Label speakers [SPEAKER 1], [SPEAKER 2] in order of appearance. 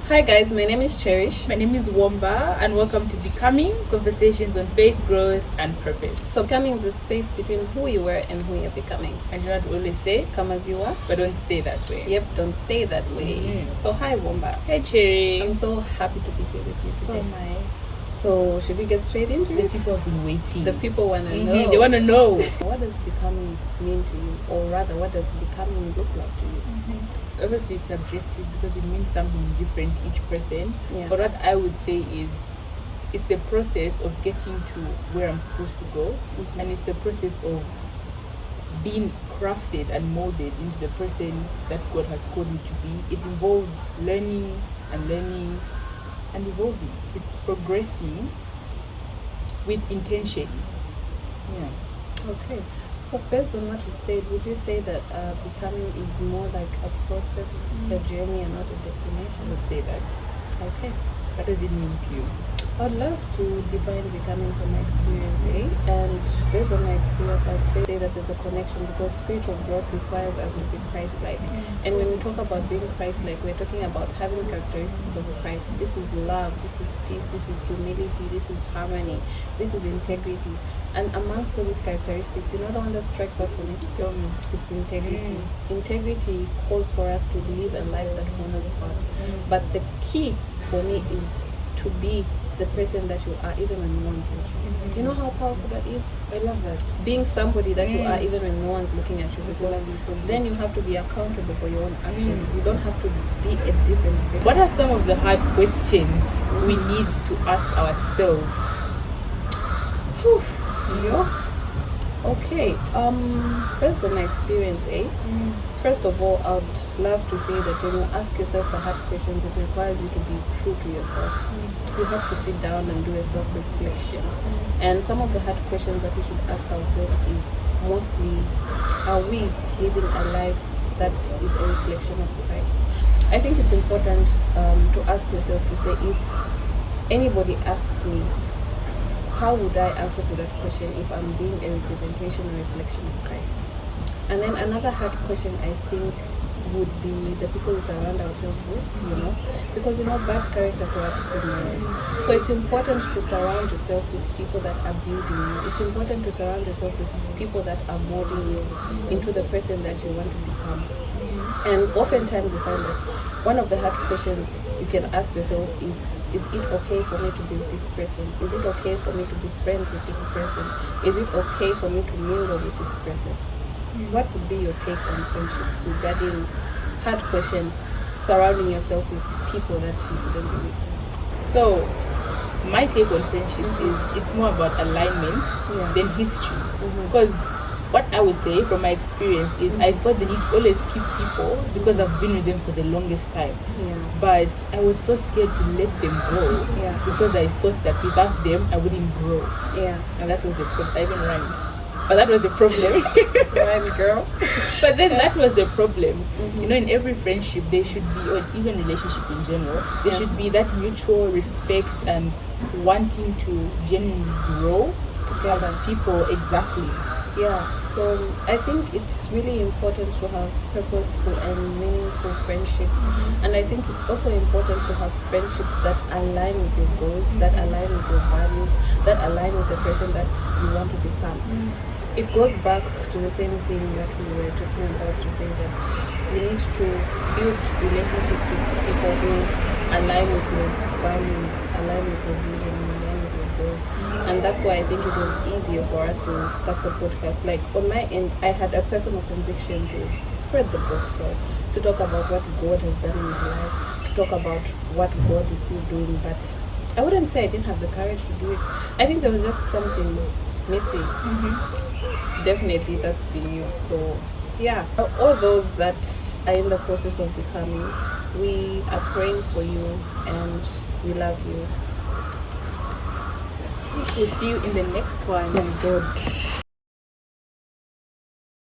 [SPEAKER 1] Hi guys, my name is Cherish.
[SPEAKER 2] My name is Wamba, and welcome to Becoming, conversations on faith, growth, and purpose.
[SPEAKER 1] So becoming is the space between who you were and who you're becoming.
[SPEAKER 2] And you know what we always say?
[SPEAKER 1] Come as you are,
[SPEAKER 2] but don't stay that way.
[SPEAKER 1] Yep, don't stay that way. So hi Wamba.
[SPEAKER 2] Hi Cherry.
[SPEAKER 1] I'm so happy to be here with you today.
[SPEAKER 2] So am I.
[SPEAKER 1] So should we get straight into it?
[SPEAKER 2] The people have been waiting.
[SPEAKER 1] The people want to know.
[SPEAKER 2] They want to know.
[SPEAKER 1] What does becoming mean to you? Or rather, what does becoming look like to you?
[SPEAKER 2] So obviously it's subjective because it means something different to each person.
[SPEAKER 1] Yeah.
[SPEAKER 2] But what I would say is it's the process of getting to where I'm supposed to go. And it's the process of being crafted and molded into the person that God has called me to be. It involves learning and evolving. It's progressing with intention. Yeah.
[SPEAKER 1] Okay. So based on what you've said, would you say that becoming is more like a process, a journey, and not a destination?
[SPEAKER 2] I would say that.
[SPEAKER 1] Okay.
[SPEAKER 2] What does it mean to you?
[SPEAKER 1] I'd love to define becoming from my experience, and based on my experience, I'd say that there's a connection because spiritual growth requires us to be Christ-like. And when we talk about being Christ-like, we're talking about having characteristics of Christ. This is love, this is peace, this is humility, this is harmony, this is integrity. And amongst all these characteristics, you know the one that strikes out for me? It's integrity. Integrity calls for us to live a life that honors God. But the key for me is to be the person that you are even when no one's watching. You know how powerful that is?
[SPEAKER 2] I love that.
[SPEAKER 1] Being somebody that you are even when no one's looking at you, because then you have to be accountable for your own actions. You don't have to be a different person.
[SPEAKER 2] What are some of the hard questions we need to ask ourselves?
[SPEAKER 1] Okay, based on my experience, first of all, I would love to say that when you ask yourself the hard questions, it requires you to be true to yourself. You have to sit down and do a self-reflection. And some of the hard questions that we should ask ourselves is mostly, are we living a life that is a reflection of Christ? I think it's important to ask yourself to say, if anybody asks me, how would I answer to that question if I'm being a representation or reflection of Christ? And then another hard question I think would be the people we surround ourselves with, because bad character corrupts good manners. So it's important to surround yourself with people that are building you. It's important to surround yourself with people that are molding you into the person that you want to become. And oftentimes you find that one of the hard questions you can ask yourself is it okay for me to be with this person? Is it okay for me to be friends with this person? Is it okay for me to mingle with this person? What would be your take on friendships regarding hard question, surrounding yourself with people that you shouldn't be with?
[SPEAKER 2] So, my take on friendships is it's more about alignment than history. Because what I would say from my experience is I thought that you always keep people because I've been with them for the longest time. But I was so scared to let them go because I thought that without them I wouldn't grow. And that was a problem. I even rhymed. But that was a problem.
[SPEAKER 1] Rhyme, girl.
[SPEAKER 2] But then that was a problem. In every friendship there should be, or even relationship in general, there should be that mutual respect and wanting to genuinely grow together as people. Exactly.
[SPEAKER 1] So I think it's really important to have purposeful and meaningful friendships. And I think it's also important to have friendships that align with your goals, that align with your values, that align with the person that you want to become. It goes back to the same thing that we were talking about, to say that you need to build relationships with people who align with your values, align with your vision, align with your goals. And that's why I think it was easier for us to start the podcast. Like on my end, I had a personal conviction to spread the gospel, to talk about what God has done in my life, to talk about what God is still doing. But I wouldn't say I didn't have the courage to do it. I think there was just something missing. Definitely that's been you. So all those that are in the process of becoming, we are praying for you and we love you.
[SPEAKER 2] We'll see you in the next one.
[SPEAKER 1] Oh God.